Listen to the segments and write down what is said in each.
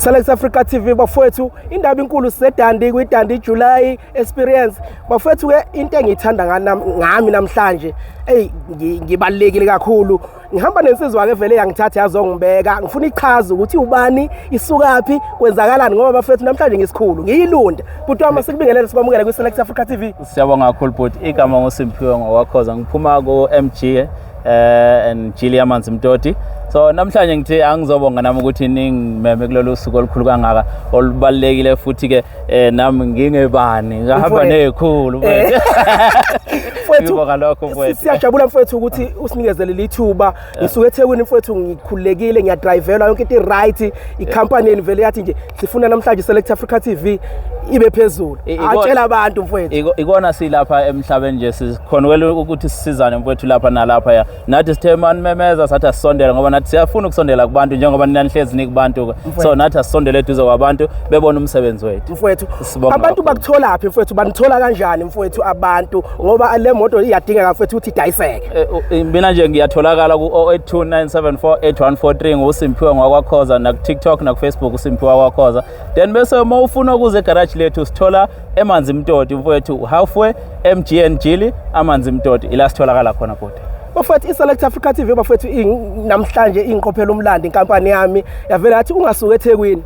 Select Africa TV bafowethu indaba inkulu sisedandi kwidandi July experience bafowethu ke into engiyithanda ngami namhlanje ngibalekile kakhulu ngihamba nensizwa ke vele yangithatha yazongibeka ngifuna ichaza ukuthi ubani isukapi kwenzakalani ngoba bafowethu namhlanje ngisikhulu ngiyilunda futhi uma sikubingelele sibamukele ku Select Africa TV. Siyabonga kakhulu but igama ngoSimphiwe ngowakhoza ngiphuma ku MG and Julia Manzimtoti. So namhlanje ngithi angizobonga nami ukuthi ningimeme kulolu suku olukhulu kangaka olubalekile futhi ke nami ngingebani ngahamba nezikhulu mfethu ngibonga lokho mfethu siyajabula mfethu ukuthi usinikezele lithuba ngisuke eThekwini mfethu ngikhulekile ngiyadrivelwa yonke into right icompany vele yathi nje sifuna namhlanje Select Africa TV ibe phezulu atshela abantu mfethu ikona silapha emhlabeni nje sikhona ukuthi sisizane mfethu lapha nalapha nathi sithe manimemeza sathi asondela ngoba nathi siyafuna ukusondela kubantu njengoba ninanihlezi nikubantu so nathi asondele eduze kwabantu bebona umsebenzi wethu mfethu. Abantu bakuthola phi mfethu banithola kanjani mfethu abantu ngoba le moto iyadingeka mfethu ukuthi idayiseke? Mina nje ngiyatholakala ku 0829748143 ngoSimphiwe ngwakhoza na TikTok na Facebook uSimphiwe wakhoza. Then bese uma ufuna ukuze egarage lethu sithola eManzimtoti mfethu halfway MGN Jili aManzimtoti ila sitholakala khona kodwa. Bafethu iSelect Africa TV bafethu namhlanje inqophela umlando inkampani yami yavela yathi ungasuka eThekwini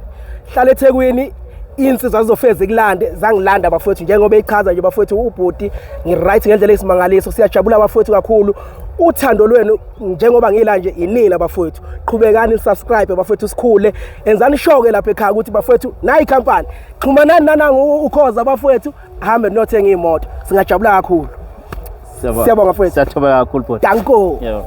hlala eThekwini insizwa zizofeza ikulande zangilanda bafethu njengoba echaza nje bafethu ubhuti ngiright ngendlela esimangaliso siyajabula bafethu kakhulu uthando lwenu njengoba ngila nje inina bafethu qhubekani subscribe bafethu sikhule enzani shoke lapha ekhaya ukuthi bafethu nayi ikhampani xhumanani nanangu ukhoza bafethu hambe nothenga imoto singajabula kakhulu. Siyabonga mfethu. Siyathoba kakhulu bhuti. Danko. Yebo.